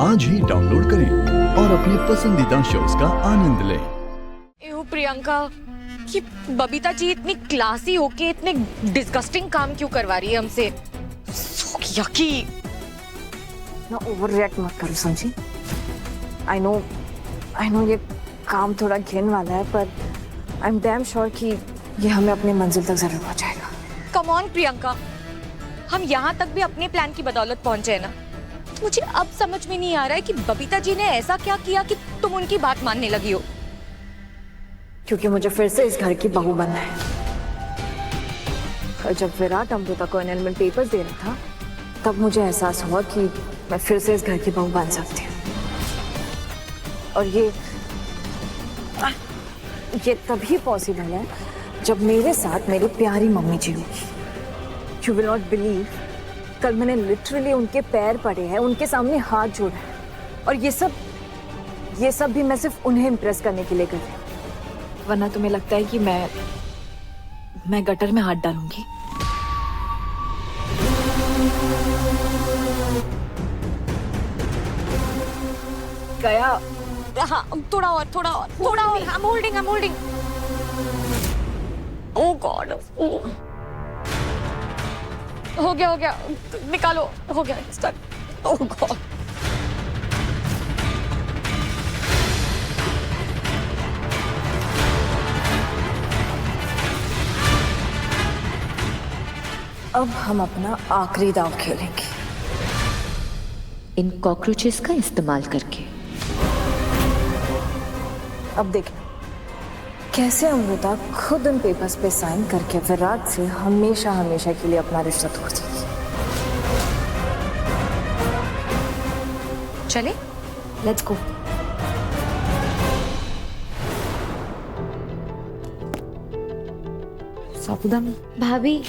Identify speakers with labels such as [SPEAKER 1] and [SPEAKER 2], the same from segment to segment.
[SPEAKER 1] आज ही डाउनलोड करें और अपने पसंदीदा शोज का आनंद लें।
[SPEAKER 2] एहो प्रियंका, ये बबीता जी इतनी क्लासी होके इतने डिस्गस्टिंग काम क्यों करवा रही है हमसे? So yucky।
[SPEAKER 3] ना ओवर रिएक्ट मत करो समझी। आई नो ये काम थोड़ा घिन वाला है, पर आई एम डैम श्योर कि ये हमें अपनी मंजिल तक जरूर पहुंचाएगा।
[SPEAKER 2] कम ऑन प्रियंका, हम यहाँ तक भी अपने प्लान की बदौलत पहुंचे ना। तो मुझे अब समझ में नहीं आ रहा है कि बबीता जी ने ऐसा क्या किया कि तुम उनकी बात मानने लगी हो।
[SPEAKER 3] क्योंकि मुझे फिर से इस घर की बहू बनना है। और जब विराट अमृता को एनरोलमेंट पेपर्स दे रहा था, तब मुझे एहसास हुआ कि मैं फिर से इस घर की बहू बन सकती हूँ। और ये तभी पॉसिबल है जब मेरे साथ मेरी प्यारी मम्मी जी होगी। यू विल नॉट बिलीव, कल मैंने लिटरली उनके पैर पड़े हैं, उनके सामने हाथ जोड़ा है। और ये सब भी मैं सिर्फ उन्हें इम्प्रेस करने के लिए कर रही हूँ। वरना तुम्हें लगता है कि मैं गटर में हाथ डालूंगी? गया।
[SPEAKER 2] हाँ, थोड़ा और। I'm holding। Oh God। हो गया, निकालो। हो गया, स्टार्ट। Oh God।
[SPEAKER 3] अब हम अपना आखिरी दांव खेलेंगे,
[SPEAKER 4] इन कॉकरोचेस का इस्तेमाल करके।
[SPEAKER 3] अब देखना कैसे अमृता खुद उन पेपर्स पे साइन करके विराट से हमेशा के लिए अपना रिश्ता तोड़ देगी।
[SPEAKER 2] चले,
[SPEAKER 3] लेट्स गो। साबुदाना
[SPEAKER 5] भाभी,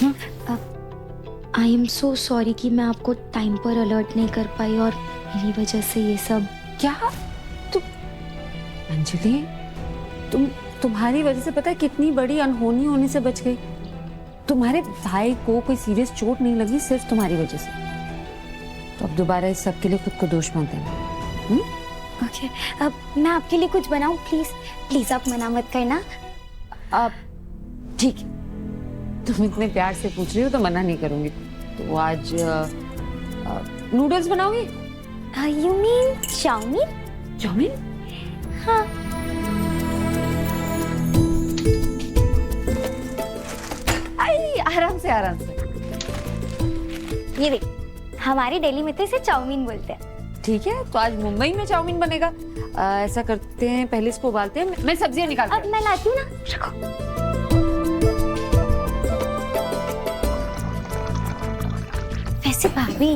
[SPEAKER 5] आई एम सो सॉरी कि मैं आपको टाइम पर अलर्ट नहीं कर पाई और मेरी वजह से ये सब।
[SPEAKER 6] क्या तुम अंजलि, तुम्हारी वजह से पता है कितनी बड़ी अनहोनी होने से बच गई। तुम्हारे भाई को कोई सीरियस चोट नहीं लगी सिर्फ तुम्हारी वजह से। तो अब दोबारा इस सब के लिए खुद को दोष मत देना।
[SPEAKER 5] ओके, अब मैं आपके लिए कुछ बनाऊं? प्लीज आप मना मत करना।
[SPEAKER 6] अब ठीक है, तुम इतने प्यार से पूछ रही हो तो मना नहीं करूंगी। तो आज नूडल्स बनाओगी?
[SPEAKER 5] You mean chow mein?
[SPEAKER 6] चाउमीन?
[SPEAKER 5] हाँ।
[SPEAKER 6] आराम से।
[SPEAKER 5] ये देख, हमारी दिल्ली में तो इसे चाउमीन बोलते हैं।
[SPEAKER 6] ठीक है, तो आज मुंबई में चाउमीन बनेगा। ऐसा करते हैं, पहले इसको उबालते हैं। मैं सब्जियां निकालती हूँ।
[SPEAKER 5] अब मैं लाती हूँ ना। रखो। वैसे भाभी,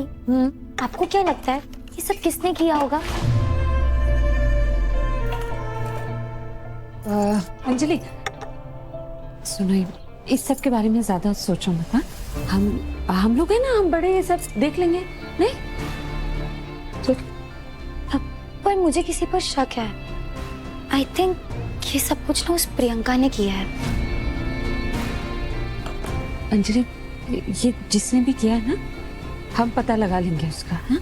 [SPEAKER 5] आपको क्या लगता है ये सब किसने किया होगा?
[SPEAKER 6] अंजलि सुनो, इस सब के बारे में ज्यादा सोचो मत। हाँ? हम लोग हैं ना, हम बड़े ये सब देख लेंगे। नहीं
[SPEAKER 5] पर मुझे किसी पर शक है। आई थिंक ये सब कुछ ना उस प्रियंका ने किया है।
[SPEAKER 6] अंजलि, ये जिसने भी किया है ना, हम पता लगा लेंगे उसका। हाँ?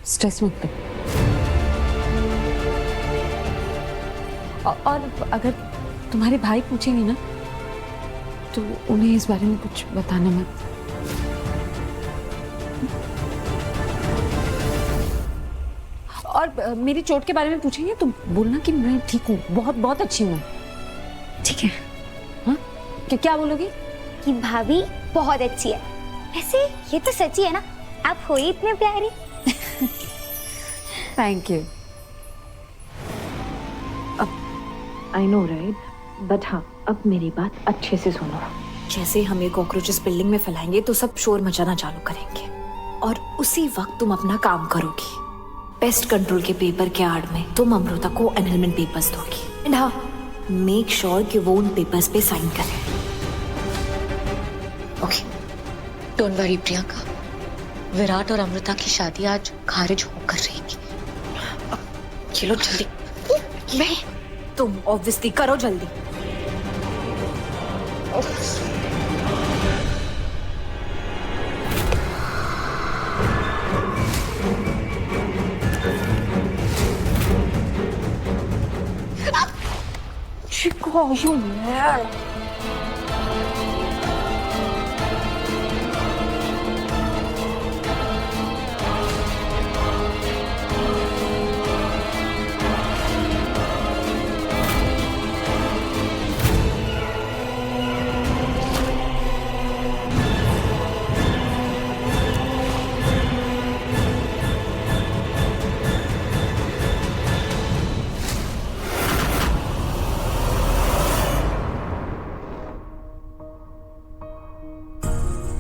[SPEAKER 6] स्ट्रेस मत लो। और अगर तुम्हारे भाई पूछेंगे ना, तो उन्हें इस बारे में कुछ बताना मत। और मेरी चोट के बारे में पूछेंगे तो बोलना कि मैं ठीक हूँ, बहुत अच्छी हूँ। ठीक है? हाँ, क्या बोलोगी?
[SPEAKER 5] कि भाभी बहुत अच्छी है। ऐसे ये तो सच्ची है ना, आप हो ही इतने प्यारी।
[SPEAKER 6] Thank you.
[SPEAKER 3] I know right, but हाँ, अब मेरी बात अच्छे से सुनो। जैसे हम ये कॉकरोचेस बिल्डिंग में फैलाएंगे तो सब शोर मचाना चालू करेंगे, और उसी वक्त तुम अपना काम करोगी। पेस्ट कंट्रोल के पेपर के आड़ में तुम अमृता को एनरोलमेंट पेपर्स दोगी। एंड हाँ, मेक श्योर कि वो उन पेपर्स पे साइन करे।
[SPEAKER 2] Okay, don't worry Priyanka, Virat और अमृता की शादी आज खारिज होकर रहेगी। चलो जल्दी।
[SPEAKER 3] मैं तुम ऑब्वियसली करो जल्दी। Oh, you man.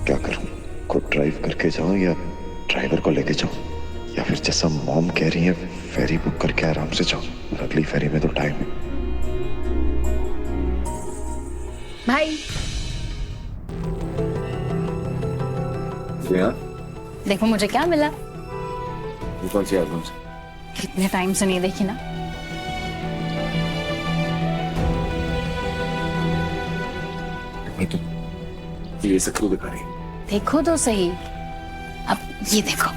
[SPEAKER 7] क्या करूं? खुद ड्राइव करके जाऊं या ड्राइवर को लेके जाऊं, या फिर जैसा मॉम कह रही है फेरी बुक करके आराम से जाऊं। अगली फेरी में तो टाइम है।
[SPEAKER 3] भाई देखो मुझे क्या मिला।
[SPEAKER 7] कौन सी एल्बम से?
[SPEAKER 3] कितने टाइम से नहीं देखी ना।
[SPEAKER 7] नहीं तो ये सब क्यों दिखा रही है?
[SPEAKER 3] देखो तो सही। अब ये देखो।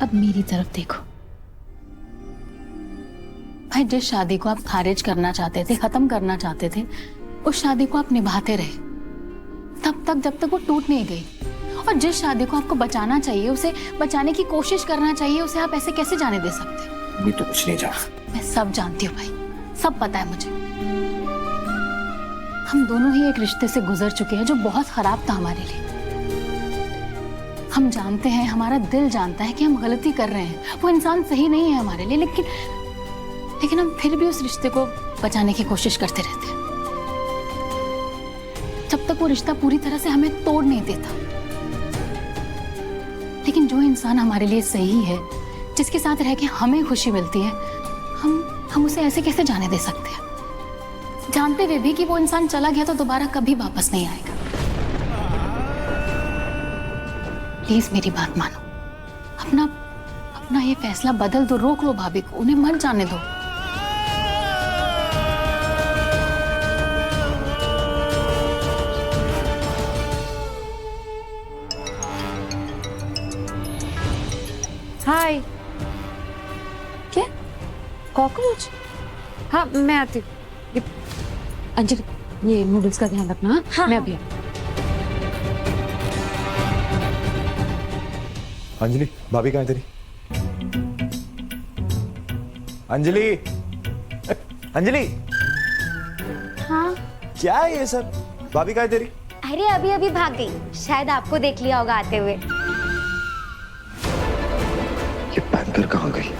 [SPEAKER 8] अब मेरी तरफ देखो भाई, जिस शादी को आप खारिज करना चाहते थे, खत्म करना चाहते थे, उस शादी को आप निभाते रहे तब तक जब तक वो टूट नहीं गई। और जिस शादी को आपको बचाना चाहिए, उसे बचाने की कोशिश करना चाहिए, उसे आप ऐसे कैसे जाने दे सकते?
[SPEAKER 7] मैं तो कुछ नहीं जाना।
[SPEAKER 8] मैं सब जानती हूँ भाई, सब पता है मुझे। हम दोनों ही एक रिश्ते से गुजर चुके हैं जो बहुत खराब था हमारे लिए। हम जानते हैं, हमारा दिल जानता है कि हम गलती कर रहे हैं, वो इंसान सही नहीं है हमारे लिए, लेकिन हम फिर भी उस रिश्ते को बचाने की कोशिश करते रहते हैं जब तक वो रिश्ता पूरी तरह से हमें तोड़ नहीं देता। लेकिन जो इंसान हमारे लिए सही है, जिसके साथ रह के हमें खुशी मिलती है, हम उसे ऐसे कैसे जाने दे सकते हैं, जानते हुए भी कि वो इंसान चला गया तो दोबारा कभी वापस नहीं आएगा। प्लीज मेरी बात मानो, अपना ये फैसला बदल दो, रोक लो भाभी को, उन्हें मत जाने दो।
[SPEAKER 3] हाय। क्या? कॉकरोच? हाँ मैं आती हूँ। अंजलि ये नूडल्स का ध्यान रखना। हाँ, मैं अभी
[SPEAKER 9] अंजलि, भाभी कहाँ है तेरी? अंजलि, अंजलि।
[SPEAKER 5] हाँ
[SPEAKER 9] क्या है ये सब? भाभी कहाँ है तेरी?
[SPEAKER 5] अरे अभी अभी भाग गई, शायद आपको देख लिया होगा आते हुए।
[SPEAKER 7] ये बैंकर कहाँ गई?